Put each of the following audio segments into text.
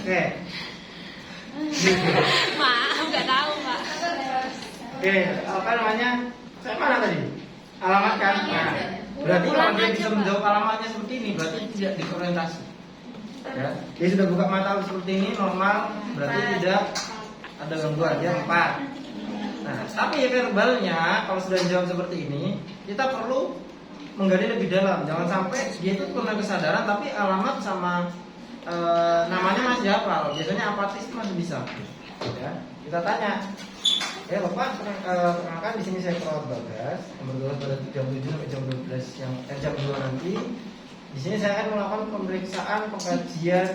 Oke. Maaf, nggak tahu Pak. Oke, apa namanya? Saya mana tadi? Alamat kan? Nah, berarti kalau dia bisa menjawab alamatnya seperti ini, berarti tidak disorientasi. Ya, dia sudah buka mata seperti ini normal, berarti tidak ada gangguan. Dia 4. Nah, tapi verbalnya kalau sudah dijawab seperti ini, kita perlu menggali lebih dalam. Jangan sampai dia itu pernah kesadaran tapi alamat sama namanya masih hafal. Biasanya apatis masih bisa. Ya, kita tanya. Ya Bapak, perkenalkan di sini saya Perawat Bagas yang bertugas pada jam 7 sampai jam 12 jam 2 nanti. Di sini saya akan melakukan pemeriksaan pengkajian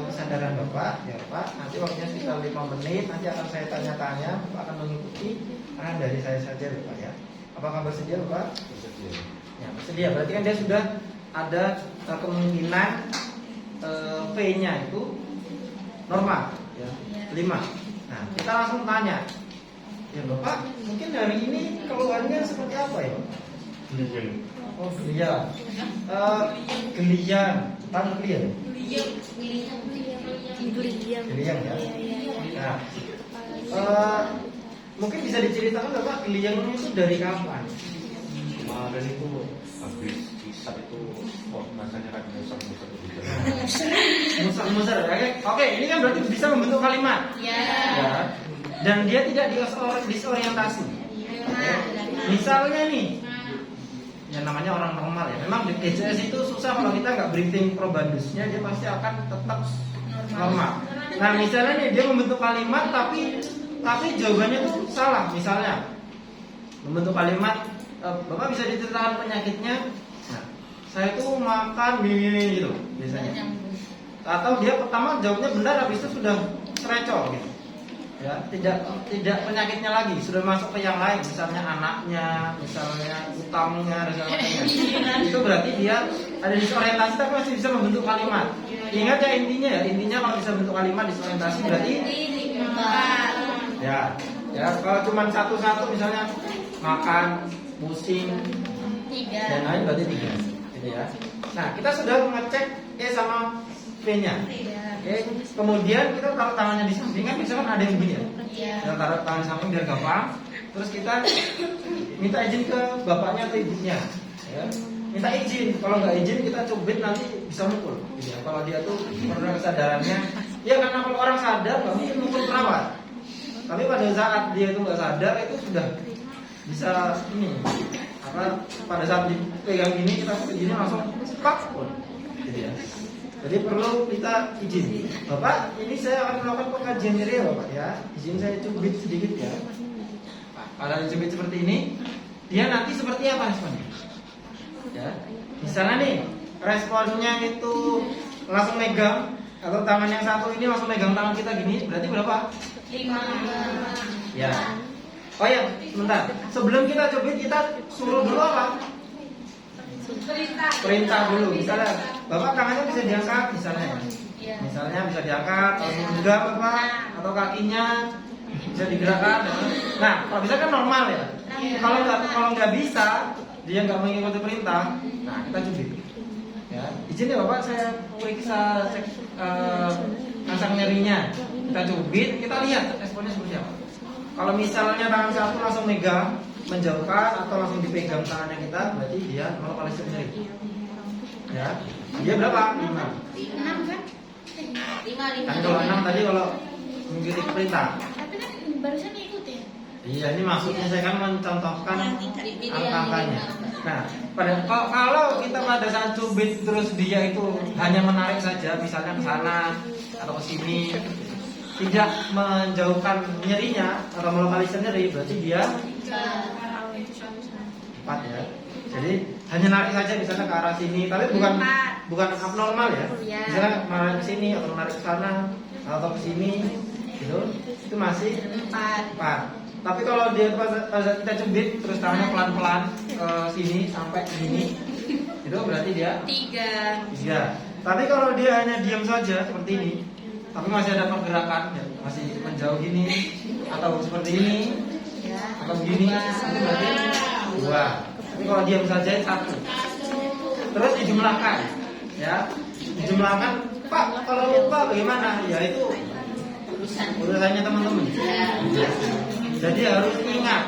kesadaran Bapak, ya Pak. Nanti waktunya sekitar 5 menit. Nanti akan saya tanya-tanya, Bapak akan mengikuti arahan dari saya saja, Bapak ya. Apakah bersedia, Bapak? Bersedia. Ya, bersedia. Berarti kan dia sudah ada kemungkinan V-nya itu normal, ya. 5. Nah, kita langsung tanya. Ya Bapak, mungkin hari ini keluhannya seperti apa ya Bapak? Gelian. Oh gelian. Gelian, bukan gelian. Gelian ya. Nah, mungkin bisa diceritakan Bapak gelian itu dari kapan? Kemarin itu habis hisap itu kok rasanya kan musar-musar gitu. Musar-musar. Oke, ini kan berarti bisa membentuk kalimat. Ya. Dan dia tidak disorientasi. Ya. Misalnya nih, yang namanya orang normal ya. Memang di DCS itu susah kalau kita nggak briefing probandusnya, dia pasti akan tetap normal. Nah, misalnya nih dia membentuk kalimat tapi jawabannya tuh salah. Misalnya membentuk kalimat, Bapak bisa diceritakan penyakitnya. Nah, saya tuh makan ini gitu biasanya. Atau dia pertama jawabnya benar, habis itu sudah serecol gitu. Ya, tidak penyakitnya lagi, sudah masuk ke yang lain, misalnya anaknya, misalnya utangnya dan sebagainya. Itu berarti dia ada disorientasi tapi masih bisa membentuk kalimat. Ingat ya intinya kalau bisa bentuk kalimat disorientasi berarti ya kalau cuma satu-satu misalnya makan, pusing, dan lain berarti 3 gitu ya. Nah, kita sudah mengecek E sama V-nya. Oke, kemudian kita taruh tangannya di samping, kan misalkan ada yang begini ya. Kita taruh tangan di samping biar gampang. Terus kita minta izin ke bapaknya atau ibunya. Ya. Minta izin. Kalau nggak izin kita cubit nanti bisa mukul. Gitu ya. Kalau dia tuh pernah kesadarannya, ya karena kalau orang sadar nggak mungkin mukul perawat. Tapi pada saat dia itu nggak sadar itu sudah bisa ini pada saat dipegang gini kita begini langsung pak pun. Gitu ya. Jadi perlu kita izin. Bapak, ini saya akan melakukan pengkajian nyeri ya Bapak ya. Izin saya cubit sedikit ya. Kalau dicubit seperti ini, dia nanti seperti apa responnya? Ya. Misalnya nih, responnya itu langsung megang atau tangan yang satu ini langsung megang tangan kita gini, berarti berapa? 5. Ya. Oh ya, sebentar. Sebelum kita cubit kita suruh dulu apa? Perintah dulu. Misalnya Bapak tangannya bisa diangkat misalnya. Misalnya bisa diangkat atau enggak Bapak atau kakinya bisa digerakkan. Nah, kalau bisa kan normal ya. Kalau nggak bisa, dia nggak mengikuti perintah. Nah, kita cubit. Ya, izin ya Bapak saya periksa pasang nyerinya. Kita cubit, kita lihat responnya seperti apa. Kalau misalnya tangan satu langsung megang, menjauhkan atau langsung dipegang tangannya kita, berarti dia lokalisir nyeri. Ya, dia berapa? 5 kan? 5. Kan kalau 6 tadi kalau mengikuti perintah. Tapi kan barusan ikutin. Iya, ini maksudnya saya kan mencontohkan angka-angkanya. Nah, kalau kita pada saat cubit terus dia itu hanya menarik saja, misalnya ke sana atau ke sini, tidak menjauhkan nyerinya atau melokalisir nyeri, berarti dia 4 ya. Jadi hanya narik saja misalnya ke arah sini, tapi bukan abnormal ya. Misalnya menarik ke sini atau menarik ke sana atau ke sini, gitu, itu masih 4. Tapi kalau dia pada saat kita cubit terus tangannya pelan-pelan ke sini sampai ke sini, itu berarti dia 3. Tapi kalau dia hanya diam saja seperti ini, tapi masih ada pergerakan, ya, masih menjauh gini atau seperti ini atau begini, itu berarti 2. Tapi kalau diam saja 1. Terus dijumlahkan Ya, dijumlahkan. Pak, kalau lupa bagaimana? Ya itu urusannya teman-teman. Jadi harus ingat.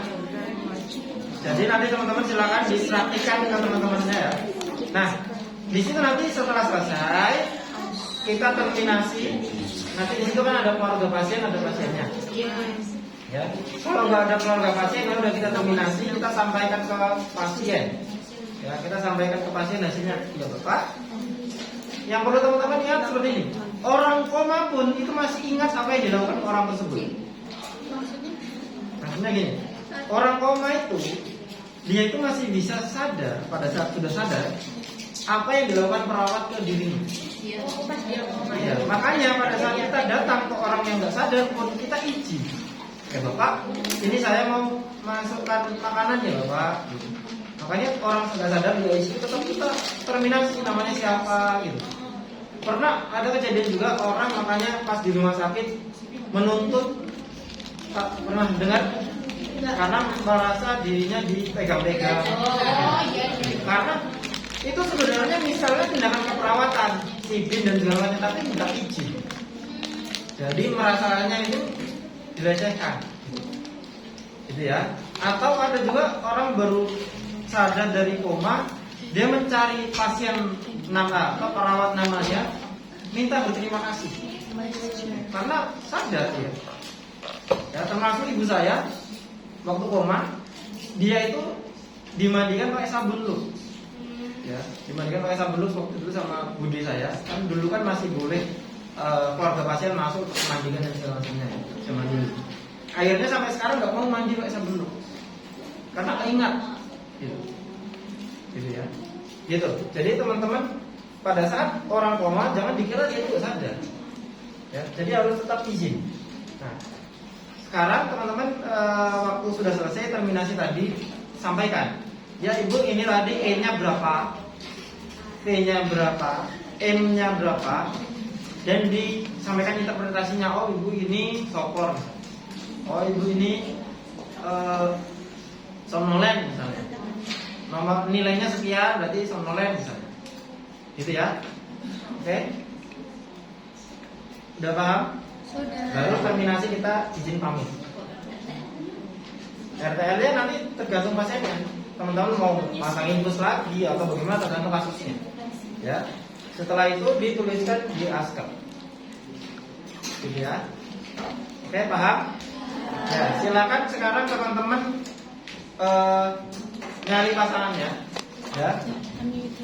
Jadi nanti teman-teman silakan dipraktikkan dengan teman-temannya ya. Nah, di situ nanti setelah selesai kita terminasi. Nanti di situ kan ada keluarga pasien, ada pasiennya. Ya, kalau nggak ada keluarga pasien, ya udah kita terminasi, kita sampaikan ke pasien. Ya, kita sampaikan ke pasien hasilnya. Ya Bapak. Yang perlu teman-teman ingat seperti ini. Orang koma pun itu masih ingat apa yang dilakukan orang tersebut. Maksudnya gini, orang koma itu dia itu masih bisa sadar pada saat sudah sadar apa yang dilakukan perawat ke dirinya. Ya, makanya pada saat kita datang ke orang yang nggak sadar pun kita izin. Ya Bapak, ini saya mau masukkan makanan ya Bapak. Makanya orang sudah sadar ya isi tetap kita terminasi namanya siapa gitu. Pernah ada kejadian juga orang makanya pas di rumah sakit menuntut, pernah dengar? Karena merasa dirinya dipegang-pegang. Karena itu sebenarnya misalnya tindakan keperawatan, sipin dan segala macam, tapi tidak izin. Jadi merasanya itu dilecehkan, gitu ya. Atau ada juga orang baru sadar dari koma, dia mencari pasien nama atau perawat namanya, minta berterima kasih karena sadar dia. Ya, termasuk ibu saya waktu koma, dia itu dimandikan pakai sabun lu. Ya, dimandikan pakai sabun lu waktu itu sama bude saya. Kan dulu kan masih boleh keluarga pasien masuk untuk memandikan dan segala macamnya. Cuma dulu. Akhirnya sampai sekarang nggak mau mandi pakai sabun lu karena keingat. Gitu ya. Gitu. Jadi teman-teman pada saat orang koma jangan dikira dia itu sadar. Ya, jadi harus tetap izin. Nah, sekarang teman-teman waktu sudah selesai terminasi tadi sampaikan. Ya Ibu ini tadi E-nya berapa, P-nya berapa, M-nya berapa, dan disampaikan interpretasinya. Oh Ibu ini sopor. Oh Ibu ini somnolen misalnya. Nomor nilainya sekian berarti somnolen misalnya. Gitu ya. Oke. Udah paham? Sudah. Baru terminasi kita izin pamit. RTL-nya nanti tergantung pasiennya. Teman-teman mau pasang infus lagi atau bagaimana tergantung kasusnya. Ya. Setelah itu dituliskan di askar. Gitu ya. Oke, paham? Ya, silakan sekarang teman-teman nyari pasangannya, ya.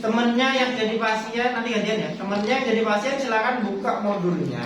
Temennya yang jadi pasien nanti gantian ya. Temennya yang jadi pasien silakan buka modulnya.